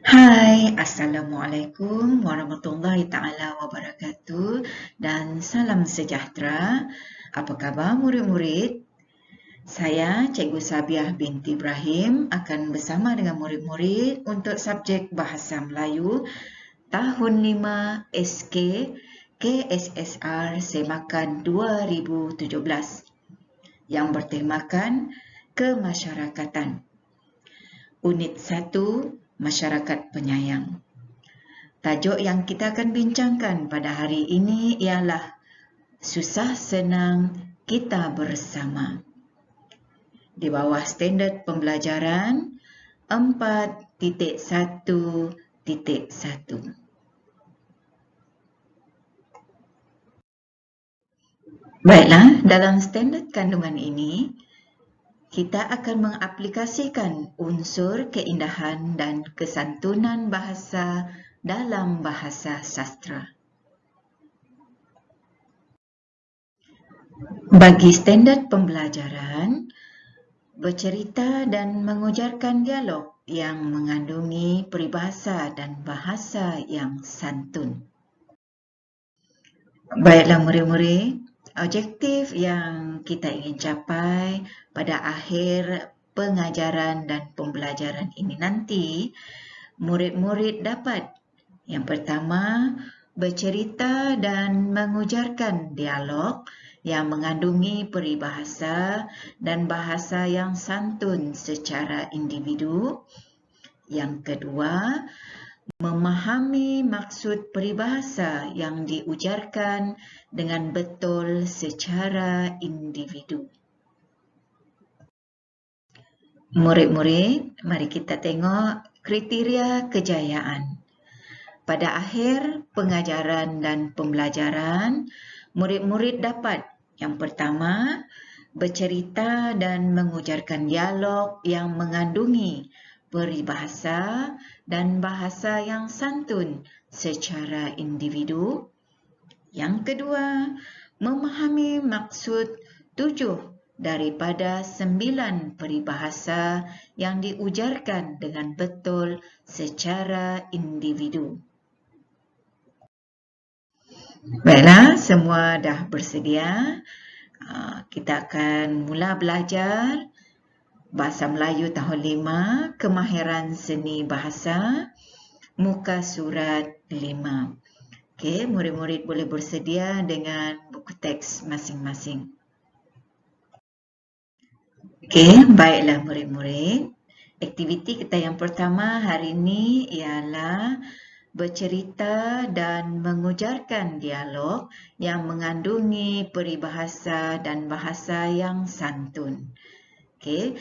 Hai, Assalamualaikum warahmatullahi taala wabarakatuh dan salam sejahtera. Apa khabar murid-murid? Saya Cikgu Sabiah binti Ibrahim akan bersama dengan murid-murid untuk subjek Bahasa Melayu tahun 5 SK KSSR Semakan 2017 yang bertemakan kemasyarakatan. Unit 1 Masyarakat Penyayang. Tajuk yang kita akan bincangkan pada hari ini ialah Susah Senang Kita Bersama. Di bawah standard pembelajaran 4.1.1. Baiklah, dalam standard kandungan ini, kita akan mengaplikasikan unsur keindahan dan kesantunan bahasa dalam bahasa sastra. Bagi standard pembelajaran, bercerita dan mengujarkan dialog yang mengandungi peribahasa dan bahasa yang santun. Baiklah murid-murid, objektif yang kita ingin capai pada akhir pengajaran dan pembelajaran ini nanti, murid-murid dapat yang pertama, bercerita dan mengujarkan dialog yang mengandungi peribahasa dan bahasa yang santun secara individu. Yang kedua, memahami maksud peribahasa yang diujarkan dengan betul secara individu. Murid-murid, mari kita tengok kriteria kejayaan. Pada akhir pengajaran dan pembelajaran, murid-murid dapat yang pertama, bercerita dan mengujarkan dialog yang mengandungi peribahasa dan bahasa yang santun secara individu. Yang kedua, memahami maksud 7 daripada 9 peribahasa yang diujarkan dengan betul secara individu. Baiklah, semua dah bersedia. Kita akan mula belajar Bahasa Melayu tahun 5, Kemahiran Seni Bahasa, muka surat 5. Okey, murid-murid boleh bersedia dengan buku teks masing-masing. Okey, baiklah murid-murid. Aktiviti kita yang pertama hari ini ialah bercerita dan mengujarkan dialog yang mengandungi peribahasa dan bahasa yang santun. Okey,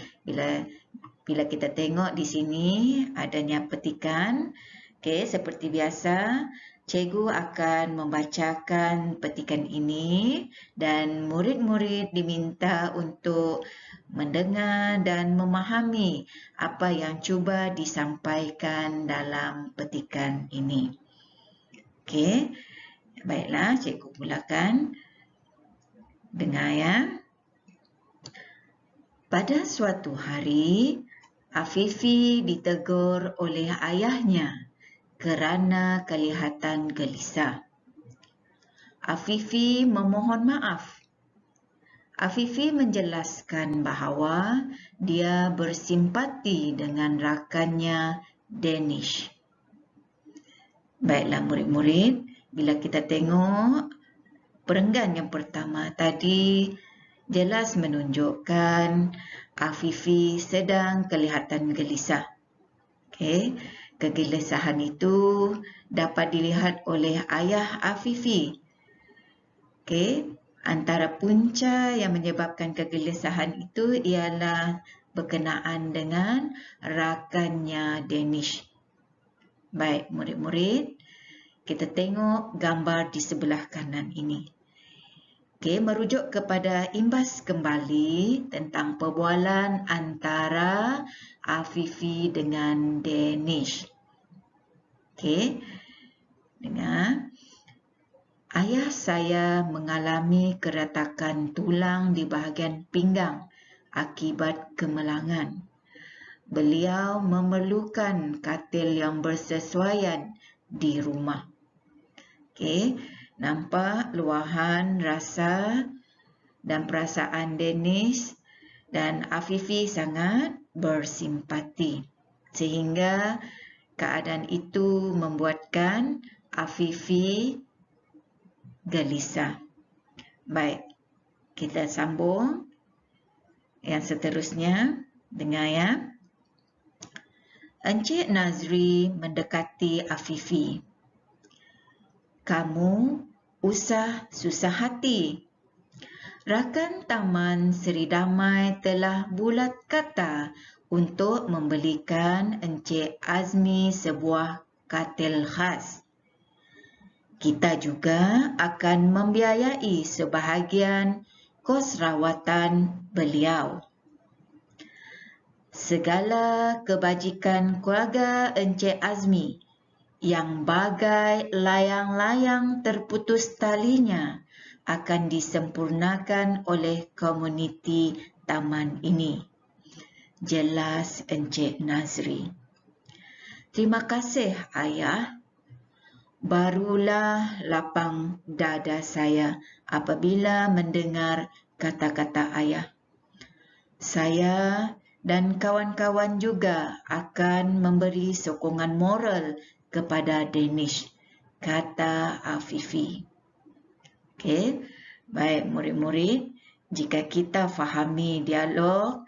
bila kita tengok di sini adanya petikan, okey, seperti biasa, cikgu akan membacakan petikan ini dan murid-murid diminta untuk mendengar dan memahami apa yang cuba disampaikan dalam petikan ini. Okey, baiklah, cikgu mulakan. Dengar ya. Pada suatu hari, Afifi ditegur oleh ayahnya kerana kelihatan gelisah. Afifi memohon maaf. Afifi menjelaskan bahawa dia bersimpati dengan rakannya Danish. Baiklah murid-murid, bila kita tengok perenggan yang pertama tadi, jelas menunjukkan Afifi sedang kelihatan gelisah. Okey, kegelisahan itu dapat dilihat oleh ayah Afifi. Okey, antara punca yang menyebabkan kegelisahan itu ialah berkenaan dengan rakannya Danish. Baik, murid-murid, kita tengok gambar di sebelah kanan ini. Okey, merujuk kepada imbas kembali tentang perbualan antara Afifi dengan Danish. Okey, dengar. Ayah saya mengalami keretakan tulang di bahagian pinggang akibat kemelangan. beliau memerlukan katil yang bersesuaian di rumah. Okey, nampak luahan rasa dan perasaan Danish dan Afifi sangat bersimpati. Sehingga keadaan itu membuatkan Afifi gelisah. Baik, kita sambung yang seterusnya. Dengar ya. Encik Nazri mendekati Afifi. Kamu usah susah hati. Rakan Taman Seri Damai telah bulat kata untuk membelikan Encik Azmi sebuah katil khas. Kita juga akan membiayai sebahagian kos rawatan beliau. Segala kebajikan keluarga Encik Azmi yang bagai layang-layang terputus talinya akan disempurnakan oleh komuniti taman ini. Jelas Encik Nazri. Terima kasih, Ayah. Barulah lapang dada saya apabila mendengar kata-kata Ayah. Saya dan kawan-kawan juga akan memberi sokongan moral kepada Danish, kata Afifi. Okey, baik murid-murid, jika kita fahami dialog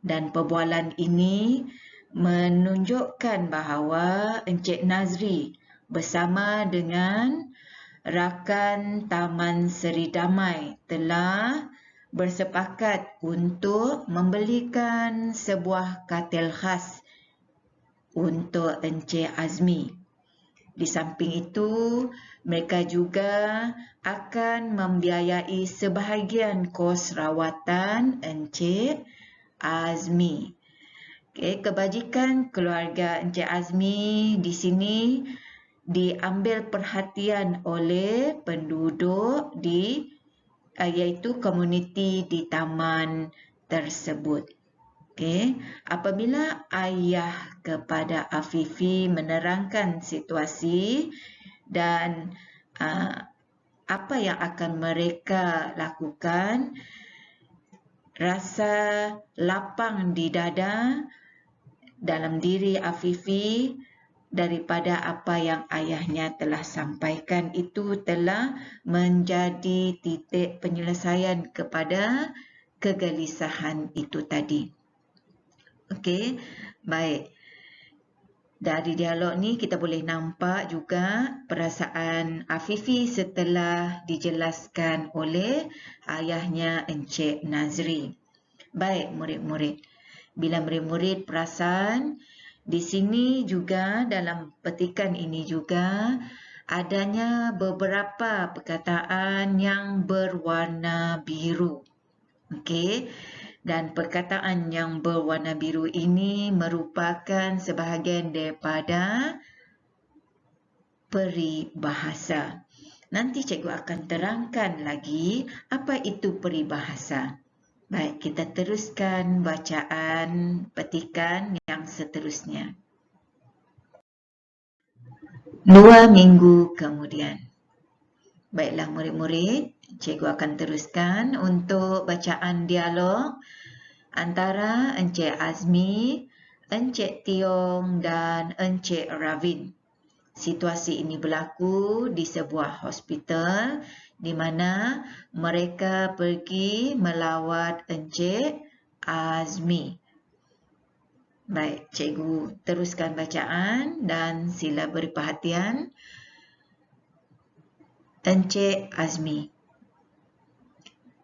dan perbualan ini menunjukkan bahawa Encik Nazri bersama dengan rakan Taman Seri Damai telah bersepakat untuk membelikan sebuah katil khas untuk Encik Azmi. Di samping itu, mereka juga akan membiayai sebahagian kos rawatan Encik Azmi. Okay, kebajikan keluarga Encik Azmi di sini diambil perhatian oleh penduduk iaitu komuniti di taman tersebut. Okay. Apabila ayah kepada Afifi menerangkan situasi dan apa yang akan mereka lakukan, rasa lapang di dada dalam diri Afifi daripada apa yang ayahnya telah sampaikan itu telah menjadi titik penyelesaian kepada kegelisahan itu tadi. Okey, baik. Dari dialog ni kita boleh nampak juga perasaan Afifi setelah dijelaskan oleh ayahnya Encik Nazri. Baik murid-murid, bila murid-murid perasan, di sini juga dalam petikan ini juga adanya beberapa perkataan yang berwarna biru. Okey, dan perkataan yang berwarna biru ini merupakan sebahagian daripada peribahasa. Nanti cikgu akan terangkan lagi apa itu peribahasa. Baik, kita teruskan bacaan petikan yang seterusnya. 2 minggu kemudian. Baiklah murid-murid, cikgu akan teruskan untuk bacaan dialog antara Encik Azmi, Encik Tiong dan Encik Ravin. Situasi ini berlaku di sebuah hospital di mana mereka pergi melawat Encik Azmi. Baik, cikgu teruskan bacaan dan sila beri perhatian. Encik Azmi.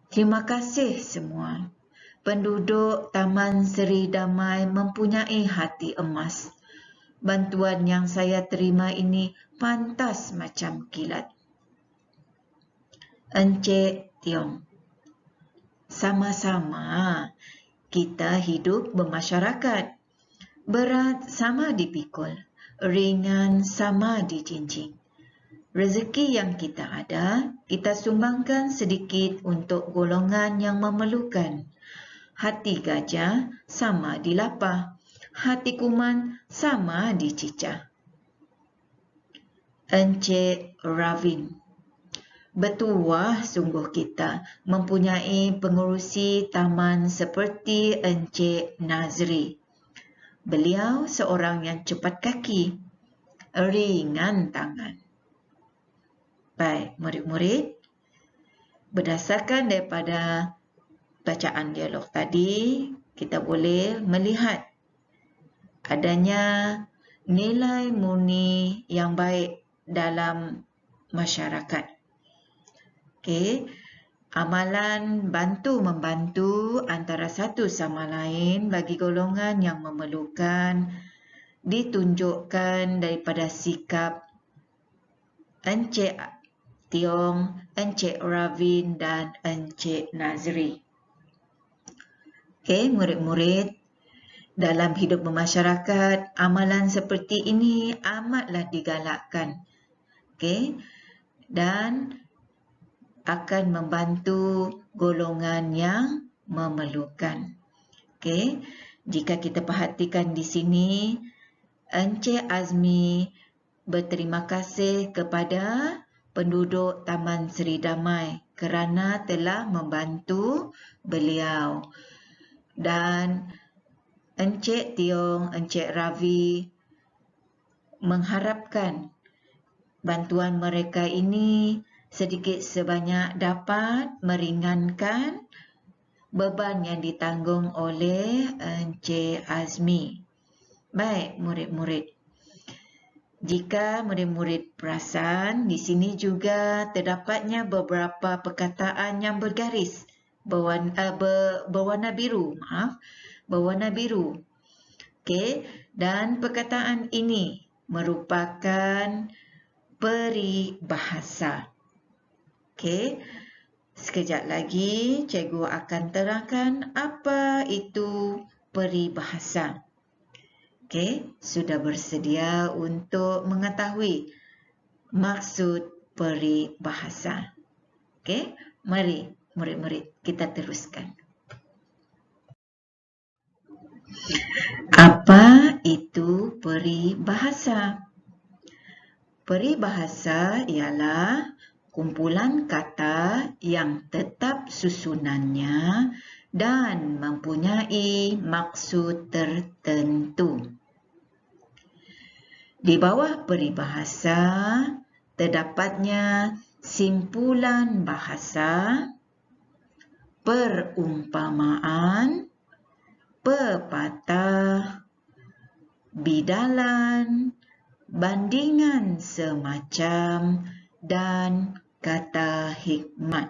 Terima kasih semua. Penduduk Taman Seri Damai mempunyai hati emas. Bantuan yang saya terima ini pantas macam kilat. Encik Tiong. Sama-sama, kita hidup bermasyarakat. Berat sama dipikul, ringan sama dijinjing. Rezeki yang kita ada, kita sumbangkan sedikit untuk golongan yang memerlukan. Hati gajah sama dilapah, hati kuman sama dicicah. Encik Ravin. Bertuah sungguh kita mempunyai pengurusi taman seperti Encik Nazri. Beliau seorang yang cepat kaki, ringan tangan. Baik, murid-murid, berdasarkan daripada bacaan dialog tadi, kita boleh melihat adanya nilai murni yang baik dalam masyarakat. Okey, amalan bantu-membantu antara satu sama lain bagi golongan yang memerlukan ditunjukkan daripada sikap Encik Tiong, Encik Ravin dan Encik Nazri. Okey, murid-murid, dalam hidup bermasyarakat, amalan seperti ini amatlah digalakkan. Okey, dan akan membantu golongan yang memerlukan. Okey, jika kita perhatikan di sini, Encik Azmi berterima kasih kepada penduduk Taman Seri Damai kerana telah membantu beliau. Dan Encik Tiong, Encik Ravi mengharapkan bantuan mereka ini sedikit sebanyak dapat meringankan beban yang ditanggung oleh Encik Azmi. Baik, murid-murid. Jika murid-murid perasan, di sini juga terdapatnya beberapa perkataan yang bergaris berwarna biru. Berwarna biru. Okey, dan perkataan ini merupakan peribahasa. Okey, sekejap lagi cikgu akan terangkan apa itu peribahasa. Okey, sudah bersedia untuk mengetahui maksud peribahasa. Okey, mari murid-murid kita teruskan. Apa itu peribahasa? Peribahasa ialah kumpulan kata yang tetap susunannya dan mempunyai maksud tertentu. Di bawah peribahasa terdapatnya simpulan bahasa, perumpamaan, pepatah, bidalan, bandingan semacam, dan kata hikmat.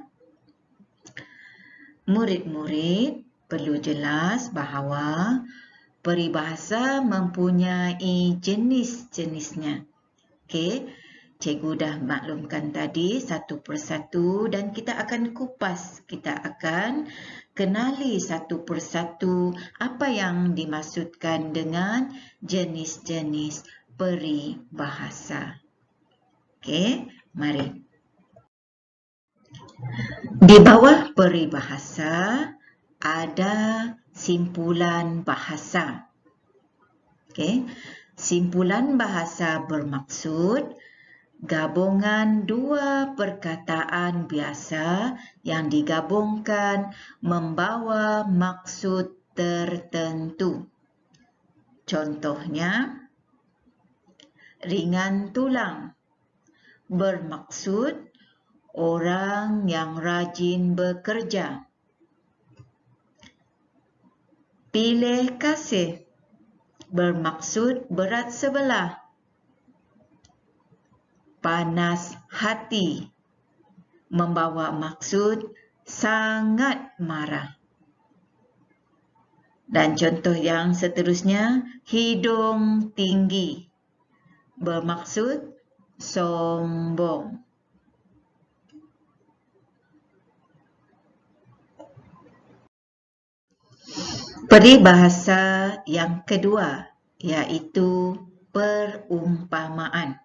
Murid-murid perlu jelas bahawa peribahasa mempunyai jenis-jenisnya. Okey, cikgu dah maklumkan tadi satu persatu dan kita akan kupas. Kita akan kenali satu persatu apa yang dimaksudkan dengan jenis-jenis peribahasa. Okey, mari. Di bawah peribahasa ada simpulan bahasa. Okey, simpulan bahasa bermaksud gabungan dua perkataan biasa yang digabungkan membawa maksud tertentu. Contohnya, ringan tulang bermaksud orang yang rajin bekerja. Pilih kasih bermaksud berat sebelah. Panas hati membawa maksud sangat marah. Dan contoh yang seterusnya, hidung tinggi bermaksud sombong. Peribahasa yang kedua iaitu perumpamaan.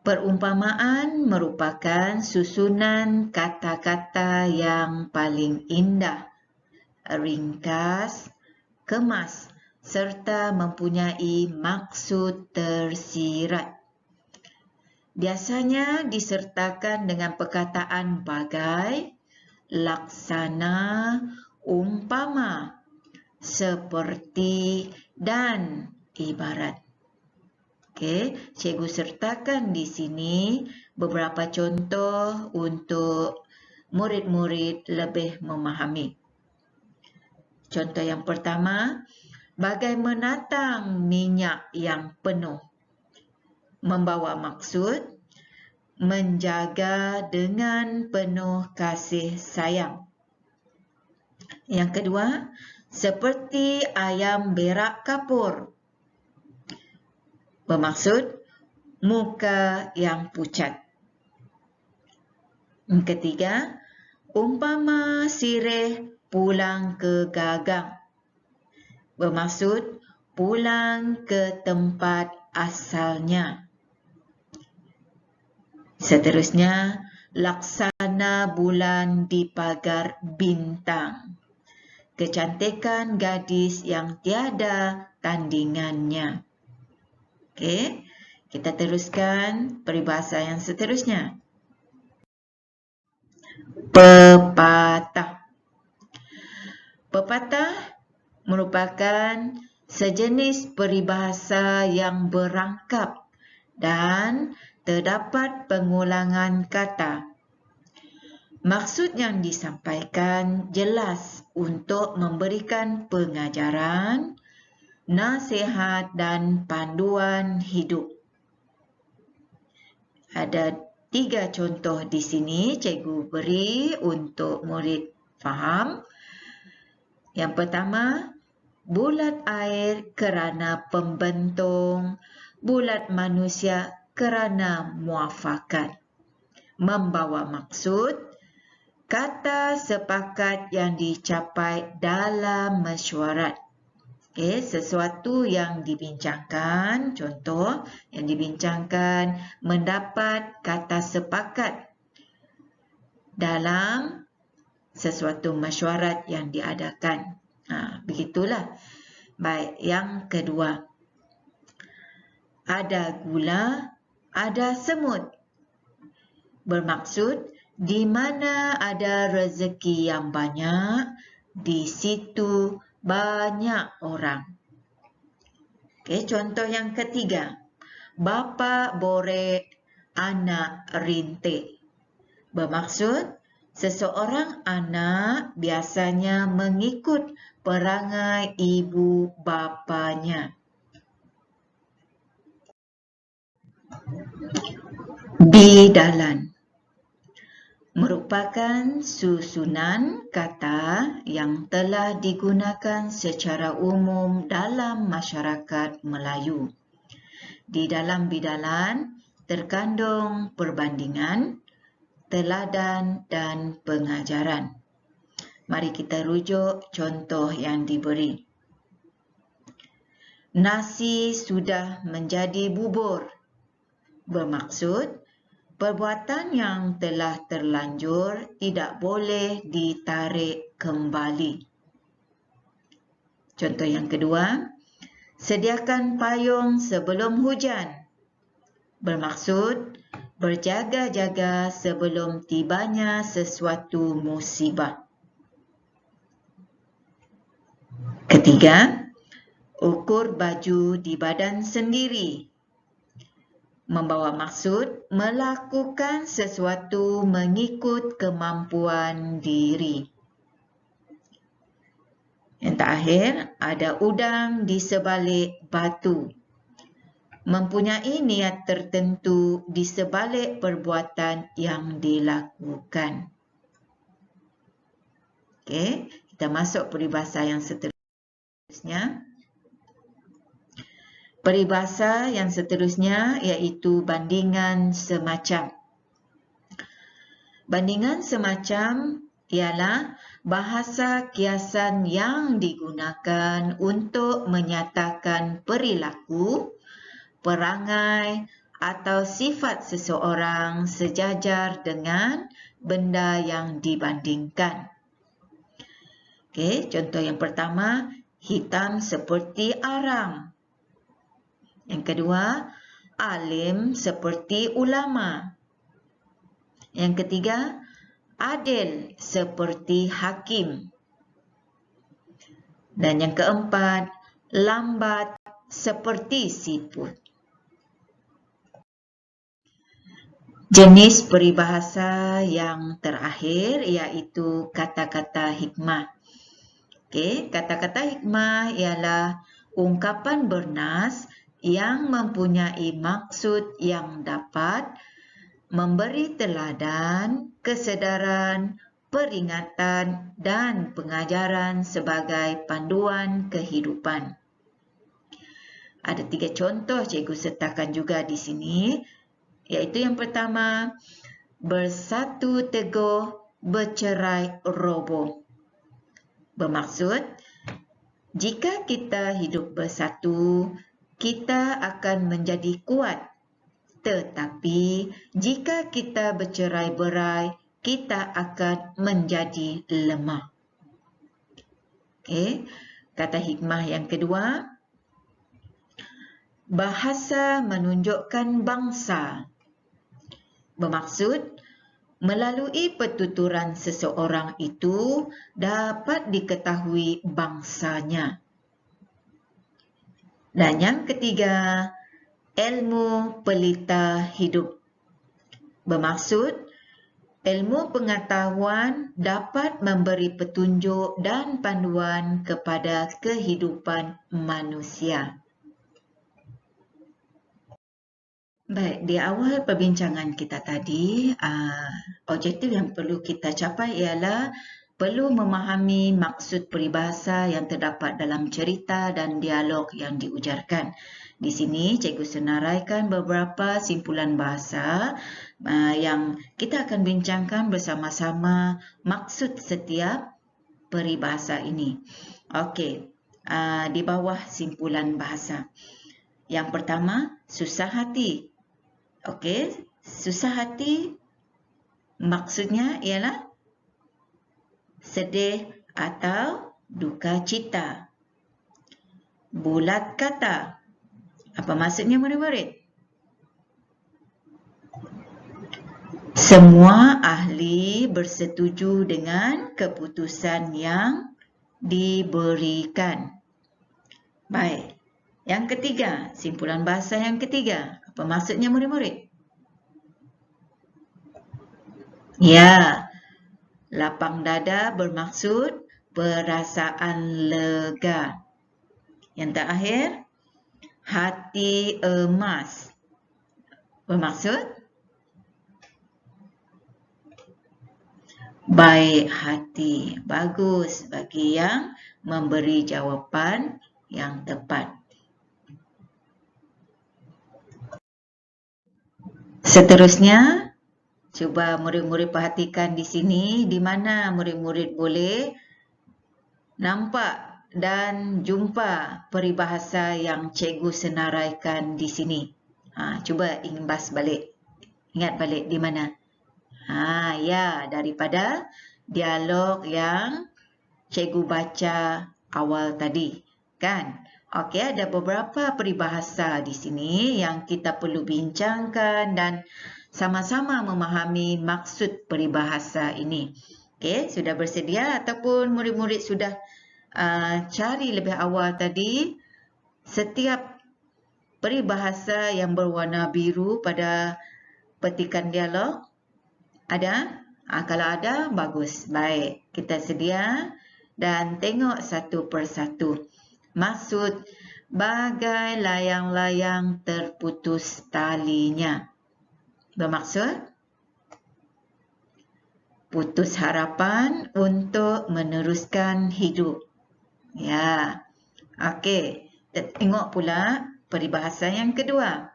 Perumpamaan merupakan susunan kata-kata yang paling indah, ringkas, kemas serta mempunyai maksud tersirat. Biasanya disertakan dengan perkataan bagai, laksana, umpama, seperti, dan ibarat. Okey, cikgu sertakan di sini beberapa contoh untuk murid-murid lebih memahami. Contoh yang pertama, bagai menatang minyak yang penuh. Membawa maksud menjaga dengan penuh kasih sayang. Yang kedua, seperti ayam berak kapur. Bermaksud muka yang pucat. Yang ketiga, umpama sirih pulang ke gagang. Bermaksud pulang ke tempat asalnya. Seterusnya, laksana bulan di pagar bintang. Kecantikan gadis yang tiada tandingannya. Okey, kita teruskan peribahasa yang seterusnya. Pepatah. Pepatah merupakan sejenis peribahasa yang berangkap dan terdapat pengulangan kata. Maksud yang disampaikan jelas untuk memberikan pengajaran, nasihat dan panduan hidup. Ada 3 contoh di sini cikgu beri untuk murid faham. Yang pertama, bulat air kerana pembentung, bulat manusia kerana muafakat. Membawa maksud, kata sepakat yang dicapai dalam mesyuarat. Okay, sesuatu yang dibincangkan, contoh yang dibincangkan mendapat kata sepakat dalam sesuatu mesyuarat yang diadakan. Begitulah. Baik, yang kedua. Ada gula, ada semut. Bermaksud, di mana ada rezeki yang banyak, di situ banyak orang. Okey, contoh yang ketiga. Bapa borek, anak rintik. Bermaksud, seseorang anak biasanya mengikut perangai ibu bapanya. Bidalan merupakan susunan kata yang telah digunakan secara umum dalam masyarakat Melayu. Di dalam bidalan terkandung perbandingan, teladan dan pengajaran. Mari kita rujuk contoh yang diberi. Nasi sudah menjadi bubur. Bermaksud, perbuatan yang telah terlanjur tidak boleh ditarik kembali. Contoh yang kedua, sediakan payung sebelum hujan. Bermaksud, berjaga-jaga sebelum tibanya sesuatu musibah. Ketiga, ukur baju di badan sendiri. Membawa maksud melakukan sesuatu mengikut kemampuan diri. Yang terakhir, ada udang di sebalik batu. Mempunyai niat tertentu di sebalik perbuatan yang dilakukan. Okey, kita masuk peribahasa yang seterusnya. Peribahasa yang seterusnya iaitu bandingan semacam. Bandingan semacam ialah bahasa kiasan yang digunakan untuk menyatakan perilaku, perangai atau sifat seseorang sejajar dengan benda yang dibandingkan. Okey, contoh yang pertama, hitam seperti arang. Yang kedua, alim seperti ulama. Yang ketiga, adil seperti hakim. Dan yang keempat, lambat seperti siput. Jenis peribahasa yang terakhir iaitu kata-kata hikmah. Okey, kata-kata hikmah ialah ungkapan bernas yang mempunyai maksud yang dapat memberi teladan, kesedaran, peringatan dan pengajaran sebagai panduan kehidupan. Ada 3 contoh cikgu sertakan juga di sini, iaitu yang pertama, bersatu teguh, bercerai roboh. Bermaksud, jika kita hidup bersatu, kita akan menjadi kuat. Tetapi, jika kita bercerai-berai, kita akan menjadi lemah. Okey, kata hikmah yang kedua, bahasa menunjukkan bangsa. Bermaksud, melalui pertuturan seseorang itu dapat diketahui bangsanya. Dan yang ketiga, ilmu pelita hidup. Bermaksud, ilmu pengetahuan dapat memberi petunjuk dan panduan kepada kehidupan manusia. Baik, di awal perbincangan kita tadi, objektif yang perlu kita capai ialah perlu memahami maksud peribahasa yang terdapat dalam cerita dan dialog yang diujarkan. Di sini, cikgu senaraikan beberapa simpulan bahasa yang kita akan bincangkan bersama-sama maksud setiap peribahasa ini. Okey, di bawah simpulan bahasa. Yang pertama, susah hati. Okey, susah hati maksudnya ialah sedih atau duka cita. Bulat kata. Apa maksudnya murid-murid? Semua ahli bersetuju dengan keputusan yang diberikan. Baik. Yang ketiga, simpulan bahasa yang ketiga. Apa maksudnya murid-murid? Ya, lapang dada bermaksud perasaan lega. Yang terakhir, hati emas. Bermaksud baik hati. Bagus bagi yang memberi jawapan yang tepat. Seterusnya, cuba murid-murid perhatikan di sini di mana murid-murid boleh nampak dan jumpa peribahasa yang cikgu senaraikan di sini. Cuba imbas balik. Ingat balik di mana? Ya, daripada dialog yang cikgu baca awal tadi, kan? Okey, ada beberapa peribahasa di sini yang kita perlu bincangkan dan sama-sama memahami maksud peribahasa ini. Okey, sudah bersedia ataupun murid-murid sudah cari lebih awal tadi setiap peribahasa yang berwarna biru pada petikan dialog? Ada? Kalau ada, bagus. Baik, kita sedia dan tengok satu persatu. Maksud, bagai layang-layang terputus talinya. Bermaksud, putus harapan untuk meneruskan hidup. Ya, okey. Tengok pula peribahasa yang kedua.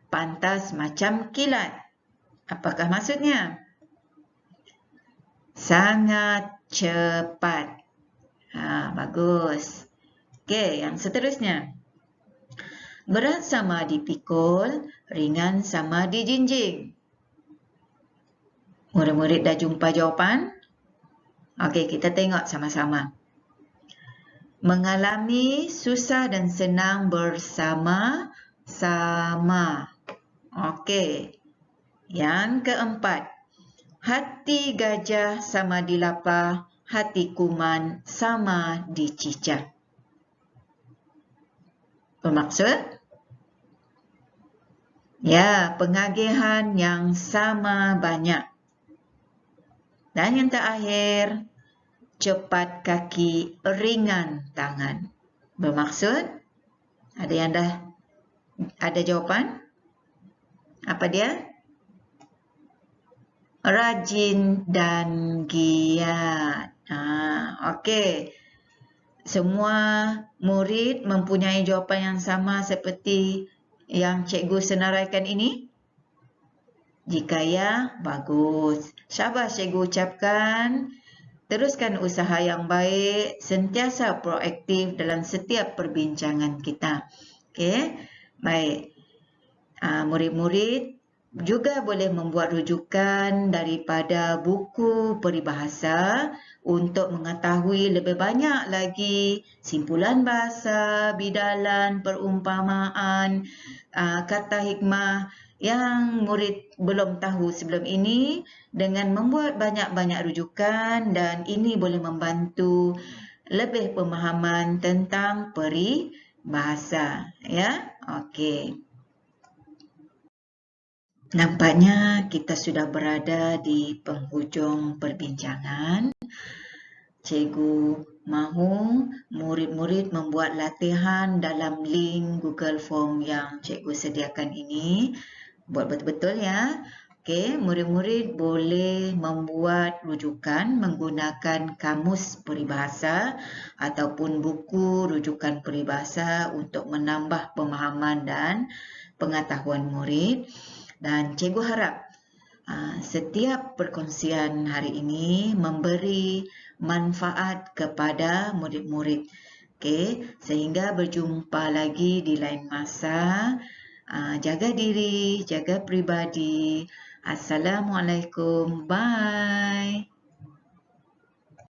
Pantas macam kilat. Apakah maksudnya? Sangat cepat. Bagus. Okey, yang seterusnya. Berat sama dipikul, ringan sama dijinjing. Murid-murid dah jumpa jawapan? Okey, kita tengok sama-sama. Mengalami susah dan senang bersama-sama. Okey. Yang keempat, hati gajah sama dilapah, hati kuman sama dicicah. Bermaksud? Ya, pengagihan yang sama banyak. Dan yang terakhir, cepat kaki, ringan tangan. Bermaksud? Ada yang dah ada jawapan? Apa dia? Rajin dan giat. Okey. Semua murid mempunyai jawapan yang sama seperti yang cikgu senaraikan ini? Jika ya, bagus. Syabas cikgu ucapkan. Teruskan usaha yang baik, sentiasa proaktif dalam setiap perbincangan kita. Okey, baik. Murid-murid juga boleh membuat rujukan daripada buku peribahasa untuk mengetahui lebih banyak lagi simpulan bahasa, bidalan, perumpamaan, kata hikmah yang murid belum tahu sebelum ini dengan membuat banyak-banyak rujukan, dan ini boleh membantu lebih pemahaman tentang peribahasa. Ya, okey. Nampaknya kita sudah berada di penghujung perbincangan. Cikgu mahu murid-murid membuat latihan dalam link Google Form yang cikgu sediakan ini. Buat betul-betul ya. Okey, murid-murid boleh membuat rujukan menggunakan kamus peribahasa ataupun buku rujukan peribahasa untuk menambah pemahaman dan pengetahuan murid. Dan cikgu harap setiap perkongsian hari ini memberi manfaat kepada murid-murid. Okey, sehingga berjumpa lagi di lain masa. Jaga diri, jaga peribadi. Assalamualaikum. Bye.